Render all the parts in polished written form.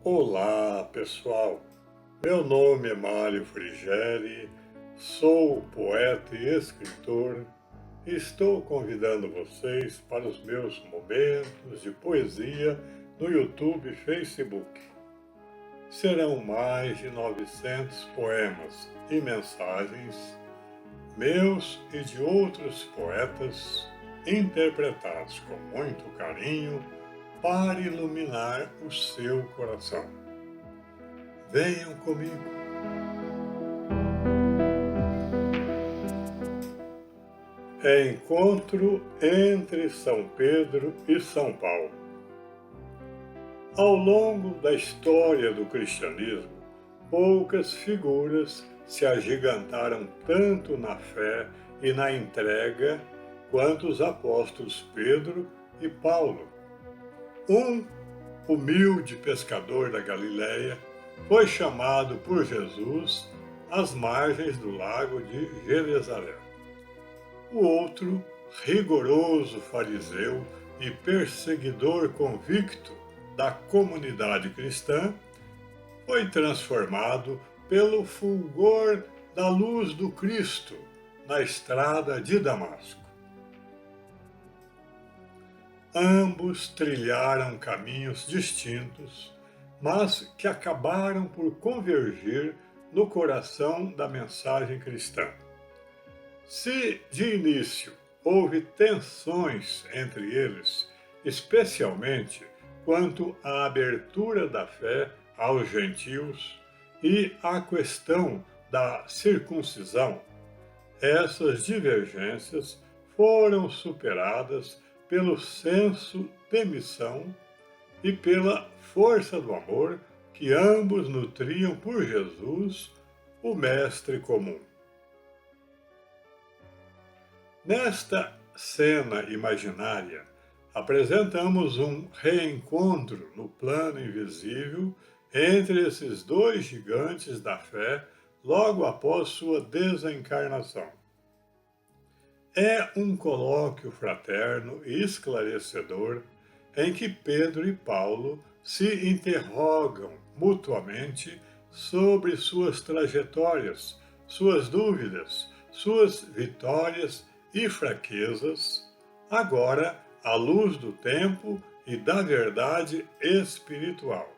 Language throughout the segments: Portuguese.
Olá, pessoal. Meu nome é Mário Frigeri, sou poeta e escritor e estou convidando vocês para os meus momentos de poesia no YouTube e Facebook. Serão mais de 900 poemas e mensagens meus e de outros poetas, interpretados com muito carinho para iluminar o seu coração. Venham comigo. Encontro entre São Pedro e São Paulo. Ao longo da história do cristianismo, poucas figuras se agigantaram tanto na fé e na entrega quanto os apóstolos Pedro e Paulo. Um humilde pescador da Galileia foi chamado por Jesus às margens do lago de Genezaré. O outro, rigoroso fariseu e perseguidor convicto da comunidade cristã, foi transformado pelo fulgor da luz do Cristo na estrada de Damasco. Ambos trilharam caminhos distintos, mas que acabaram por convergir no coração da mensagem cristã. Se de início houve tensões entre eles, especialmente quanto à abertura da fé aos gentios e à questão da circuncisão, essas divergências foram superadas pelo senso de missão e pela força do amor que ambos nutriam por Jesus, o Mestre comum. Nesta cena imaginária, apresentamos um reencontro no plano invisível entre esses dois gigantes da fé logo após sua desencarnação. É um colóquio fraterno e esclarecedor em que Pedro e Paulo se interrogam mutuamente sobre suas trajetórias, suas dúvidas, suas vitórias e fraquezas, agora à luz do tempo e da verdade espiritual.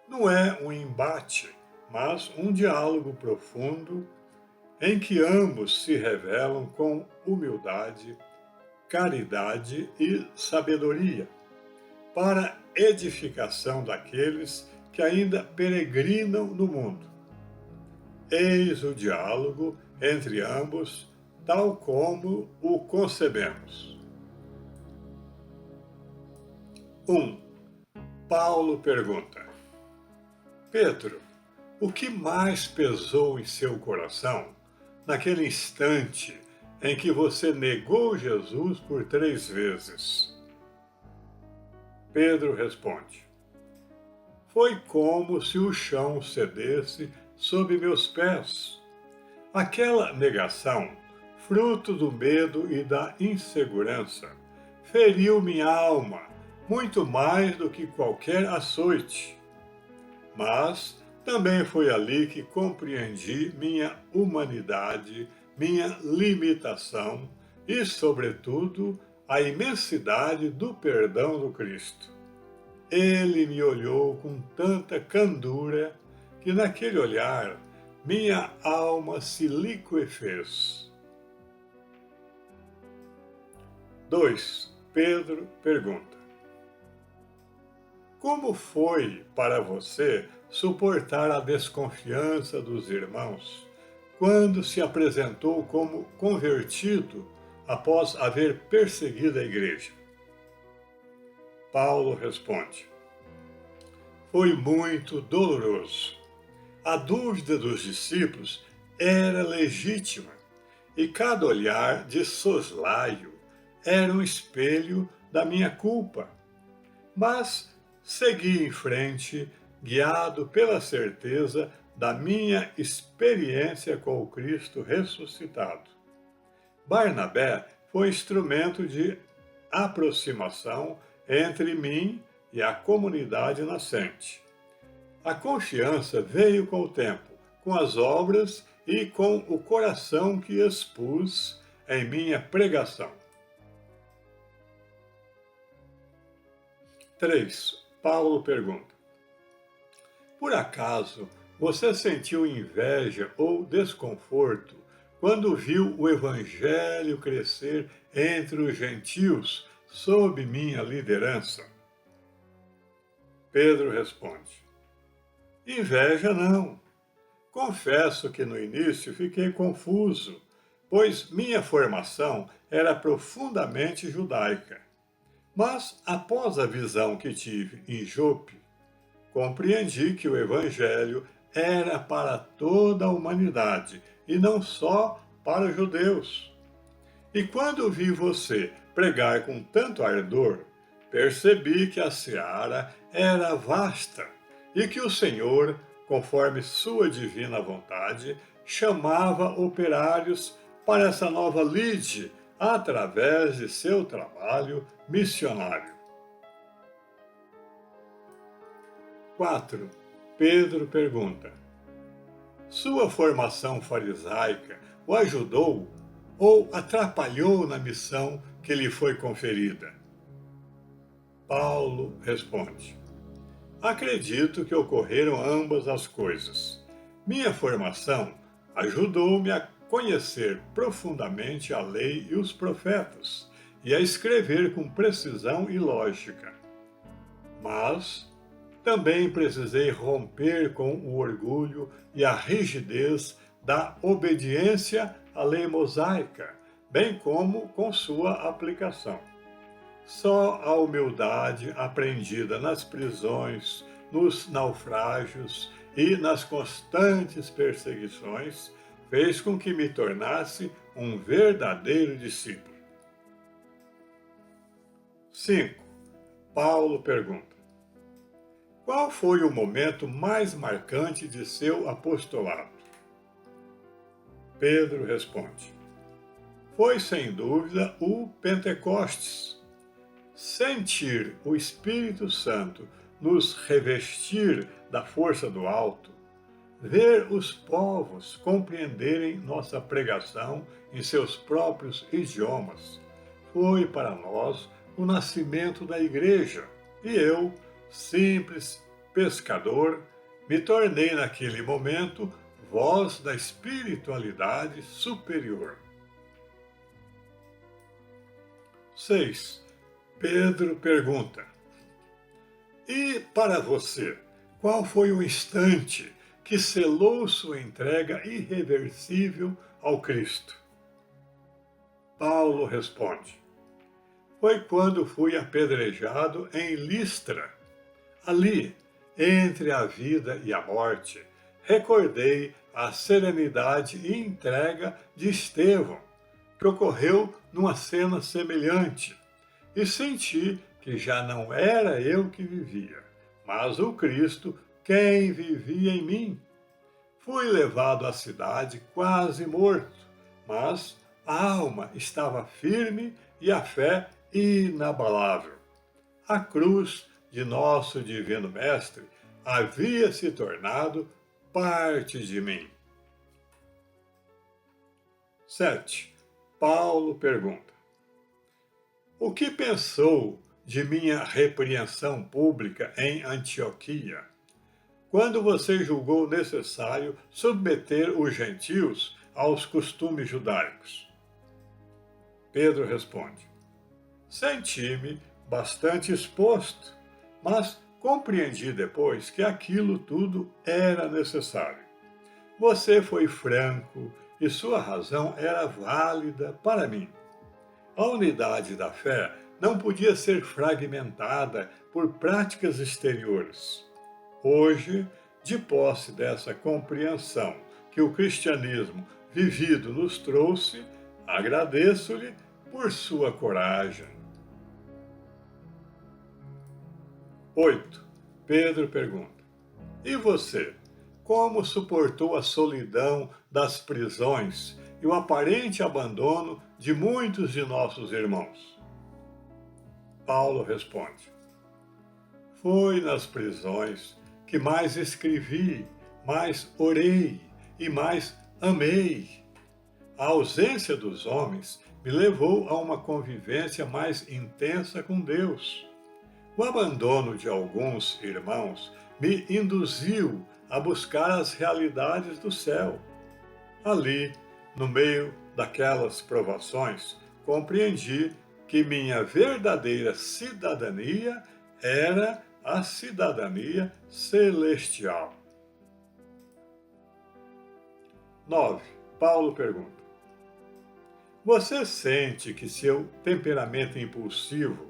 Não é um embate, mas um diálogo profundo em que ambos se revelam com humildade, caridade e sabedoria, para edificação daqueles que ainda peregrinam no mundo. Eis o diálogo entre ambos, tal como o concebemos. 1. Paulo pergunta: Pedro, o que mais pesou em seu coração naquele instante em que você negou Jesus por 3 vezes? Pedro responde: Foi como se o chão cedesse sob meus pés. Aquela negação, fruto do medo e da insegurança, feriu minha alma muito mais do que qualquer açoite. Mas também foi ali que compreendi minha humanidade, minha limitação e, sobretudo, a imensidade do perdão do Cristo. Ele me olhou com tanta candura que naquele olhar minha alma se liquefez. 2. Pedro pergunta: Como foi para você suportar a desconfiança dos irmãos quando se apresentou como convertido após haver perseguido a igreja? Paulo responde: Foi muito doloroso. A dúvida dos discípulos era legítima e cada olhar de soslaio era um espelho da minha culpa. Mas segui em frente, guiado pela certeza da minha experiência com o Cristo ressuscitado. Barnabé foi instrumento de aproximação entre mim e a comunidade nascente. A confiança veio com o tempo, com as obras e com o coração que expus em minha pregação. 3. Paulo pergunta: por acaso você sentiu inveja ou desconforto quando viu o Evangelho crescer entre os gentios sob minha liderança? Pedro responde: inveja não. Confesso que no início fiquei confuso, pois minha formação era profundamente judaica. Mas, após a visão que tive em Jope, compreendi que o Evangelho era para toda a humanidade e não só para os judeus. E quando vi você pregar com tanto ardor, percebi que a seara era vasta e que o Senhor, conforme sua divina vontade, chamava operários para essa nova lide através de seu trabalho missionário. 4. Pedro pergunta: sua formação farisaica o ajudou ou atrapalhou na missão que lhe foi conferida? Paulo responde: acredito que ocorreram ambas as coisas. Minha formação ajudou-me a conhecer profundamente a lei e os profetas e a escrever com precisão e lógica. Mas também precisei romper com o orgulho e a rigidez da obediência à lei mosaica, bem como com sua aplicação. Só a humildade aprendida nas prisões, nos naufrágios e nas constantes perseguições fez com que me tornasse um verdadeiro discípulo. 5. Paulo pergunta: qual foi o momento mais marcante de seu apostolado? Pedro responde: foi sem dúvida o Pentecostes. Sentir o Espírito Santo nos revestir da força do alto, ver os povos compreenderem nossa pregação em seus próprios idiomas, foi para nós o nascimento da igreja, e eu, simples pescador, me tornei naquele momento voz da espiritualidade superior. 6. Pedro pergunta: e para você, qual foi o instante que selou sua entrega irreversível ao Cristo? Paulo responde: foi quando fui apedrejado em Listra. Ali, entre a vida e a morte, recordei a serenidade e entrega de Estevão, que ocorreu numa cena semelhante, e senti que já não era eu que vivia, mas o Cristo quem vivia em mim. Fui levado à cidade quase morto, mas a alma estava firme e a fé inabalável. A cruz de nosso Divino Mestre havia se tornado parte de mim. 7. Paulo pergunta: o que pensou de minha repreensão pública em Antioquia, quando você julgou necessário submeter os gentios aos costumes judaicos? Pedro responde: senti-me bastante exposto, mas compreendi depois que aquilo tudo era necessário. Você foi franco e sua razão era válida para mim. A unidade da fé não podia ser fragmentada por práticas exteriores. Hoje, de posse dessa compreensão que o cristianismo vivido nos trouxe, agradeço-lhe por sua coragem. 8. Pedro pergunta: e você, como suportou a solidão das prisões e o aparente abandono de muitos de nossos irmãos? Paulo responde: foi nas prisões que mais escrevi, mais orei e mais amei. A ausência dos homens me levou a uma convivência mais intensa com Deus. O abandono de alguns irmãos me induziu a buscar as realidades do céu. Ali, no meio daquelas provações, compreendi que minha verdadeira cidadania era a cidadania celestial. 9. Paulo pergunta: você sente que seu temperamento impulsivo,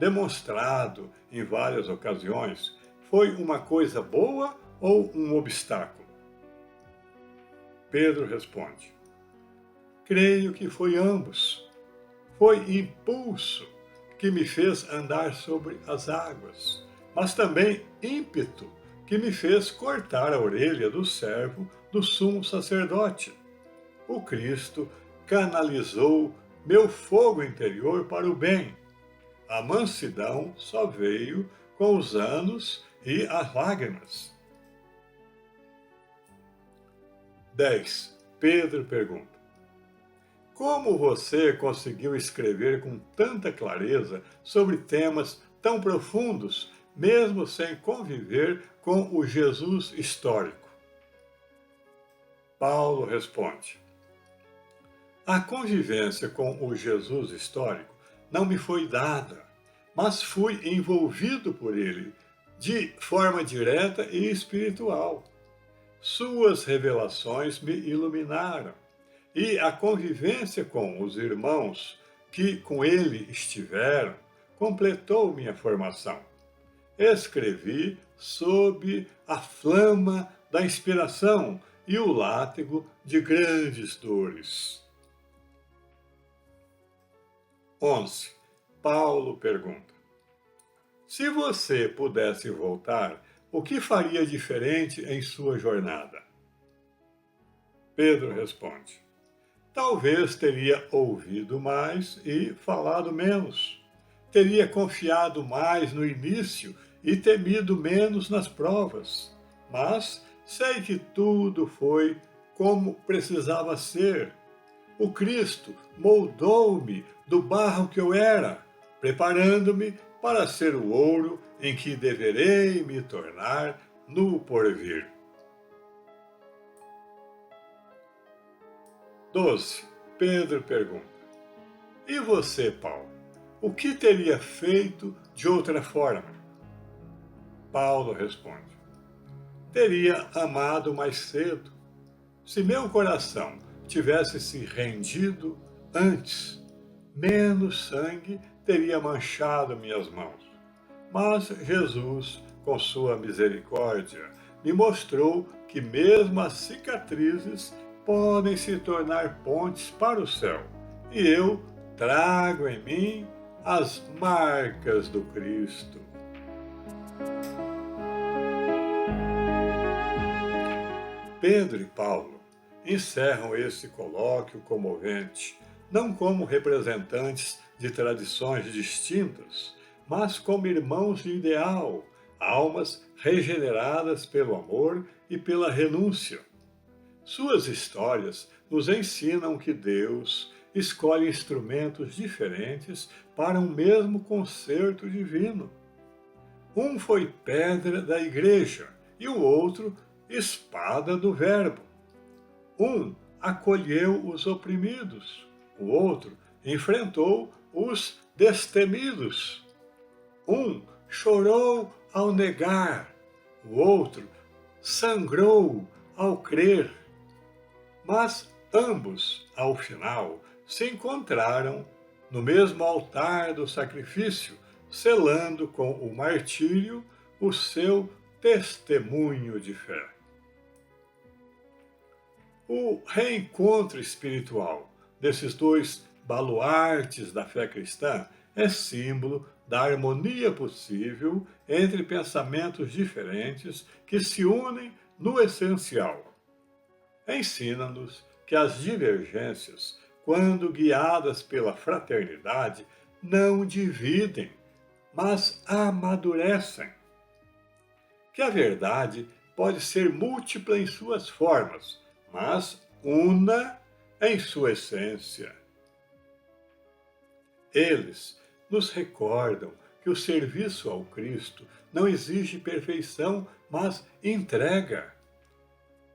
demonstrado em várias ocasiões, foi uma coisa boa ou um obstáculo? Pedro responde: creio que foi ambos. Foi impulso que me fez andar sobre as águas, mas também ímpeto que me fez cortar a orelha do servo do sumo sacerdote. O Cristo canalizou meu fogo interior para o bem. A mansidão só veio com os anos e as lágrimas. 10. Pedro pergunta: como você conseguiu escrever com tanta clareza sobre temas tão profundos, mesmo sem conviver com o Jesus histórico? Paulo responde: a convivência com o Jesus histórico não me foi dada, mas fui envolvido por ele de forma direta e espiritual. Suas revelações me iluminaram, e a convivência com os irmãos que com ele estiveram completou minha formação. Escrevi sob a flama da inspiração e o látego de grandes dores. 11. Paulo pergunta: se você pudesse voltar, o que faria diferente em sua jornada? Pedro responde: talvez teria ouvido mais e falado menos. Teria confiado mais no início e temido menos nas provas. Mas sei que tudo foi como precisava ser. O Cristo moldou-me do barro que eu era, preparando-me para ser o ouro em que deverei me tornar no porvir. 12. Pedro pergunta: e você, Paulo? O que teria feito de outra forma? Paulo responde: teria amado mais cedo. Se meu coração tivesse se rendido antes, menos sangue teria manchado minhas mãos. Mas Jesus, com sua misericórdia, me mostrou que mesmo as cicatrizes podem se tornar pontes para o céu, e eu trago em mim as marcas do Cristo. Pedro e Paulo encerram esse colóquio comovente, não como representantes de tradições distintas, mas como irmãos de ideal, almas regeneradas pelo amor e pela renúncia. Suas histórias nos ensinam que Deus escolhe instrumentos diferentes para um mesmo concerto divino. Um foi pedra da igreja e o outro espada do Verbo. Um acolheu os oprimidos, o outro enfrentou os destemidos. Um chorou ao negar, o outro sangrou ao crer. Mas ambos, ao final, se encontraram no mesmo altar do sacrifício, selando com o martírio o seu testemunho de fé. O reencontro espiritual desses dois baluartes da fé cristã é símbolo da harmonia possível entre pensamentos diferentes que se unem no essencial. Ensina-nos que as divergências, quando guiadas pela fraternidade, não dividem, mas amadurecem. que a verdade pode ser múltipla em suas formas, mas una em sua essência. Eles nos recordam que o serviço ao Cristo não exige perfeição, mas entrega.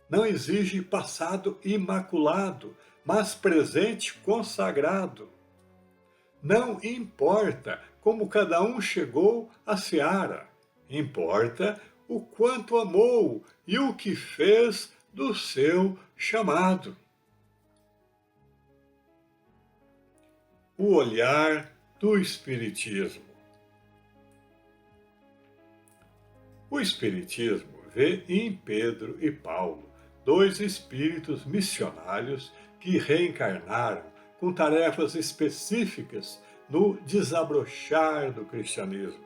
Não exige passado imaculado, mas presente consagrado. Não importa como cada um chegou à seara, importa o quanto amou e o que fez do seu chamado. O olhar do Espiritismo. O Espiritismo vê em Pedro e Paulo dois espíritos missionários que reencarnaram com tarefas específicas no desabrochar do cristianismo.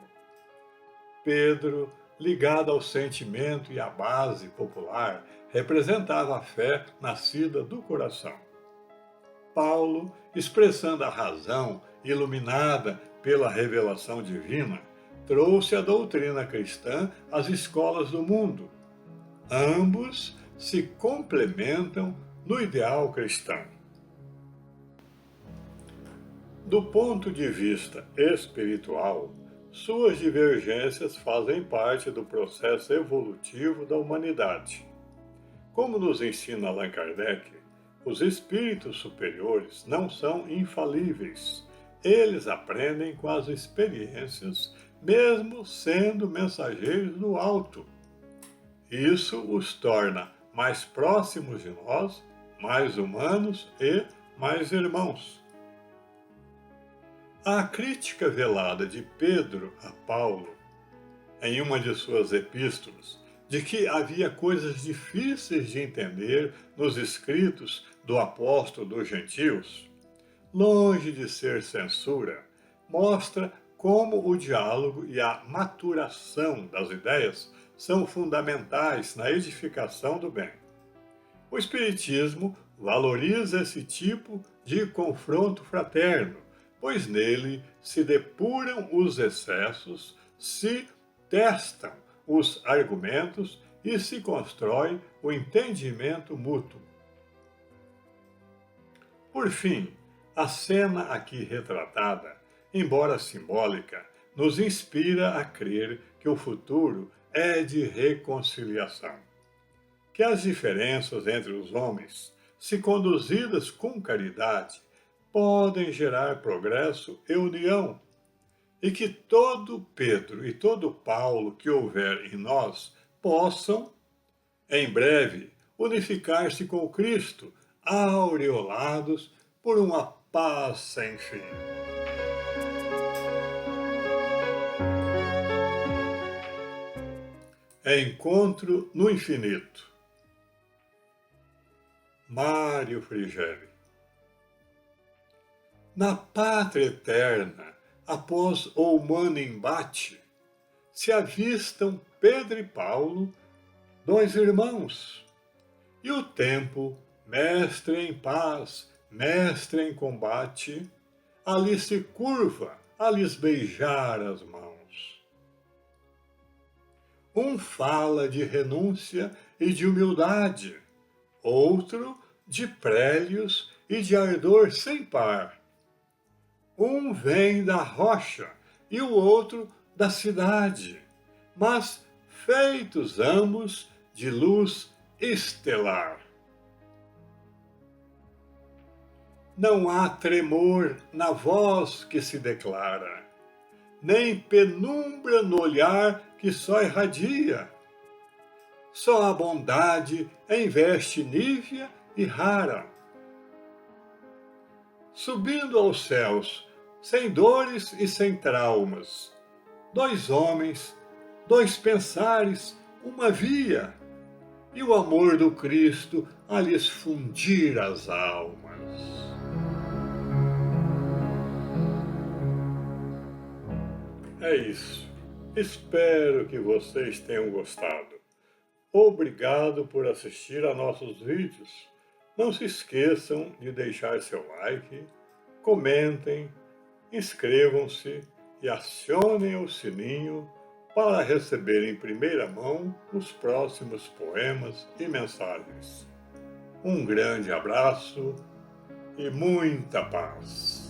Pedro, ligado ao sentimento e à base popular, representava a fé nascida do coração. Paulo, expressando a razão iluminada pela revelação divina, trouxe a doutrina cristã às escolas do mundo. Ambos se complementam no ideal cristão. Do ponto de vista espiritual, suas divergências fazem parte do processo evolutivo da humanidade. Como nos ensina Allan Kardec, os espíritos superiores não são infalíveis. Eles aprendem com as experiências, mesmo sendo mensageiros do alto. Isso os torna mais próximos de nós, mais humanos e mais irmãos. A crítica velada de Pedro a Paulo, em uma de suas epístolas, de que havia coisas difíceis de entender nos escritos do apóstolo dos gentios, longe de ser censura, mostra como o diálogo e a maturação das ideias são fundamentais na edificação do bem. O Espiritismo valoriza esse tipo de confronto fraterno, pois nele se depuram os excessos, se testam os argumentos e se constrói o entendimento mútuo. Por fim, a cena aqui retratada, embora simbólica, nos inspira a crer que o futuro é de reconciliação. Que as diferenças entre os homens, se conduzidas com caridade, podem gerar progresso e união, e que todo Pedro e todo Paulo que houver em nós possam, em breve, unificar-se com Cristo, aureolados por uma paz sem fim. Encontro no infinito. Mário Frigeri. Na pátria eterna, após o humano embate, se avistam Pedro e Paulo, dois irmãos, e o tempo, mestre em paz, mestre em combate, ali se curva a lhes beijar as mãos. Um fala de renúncia e de humildade, outro de prélios e de ardor sem par. Um vem da rocha e o outro da cidade, mas feitos ambos de luz estelar. Não há tremor na voz que se declara, nem penumbra no olhar que só irradia. Só a bondade em veste nívea e rara. Subindo aos céus, sem dores e sem traumas, dois homens, dois pensares, uma via, e o amor do Cristo a lhes fundir as almas. É isso. Espero que vocês tenham gostado. Obrigado por assistir a nossos vídeos. Não se esqueçam de deixar seu like, comentem, inscrevam-se e acionem o sininho para receber em primeira mão os próximos poemas e mensagens. Um grande abraço e muita paz.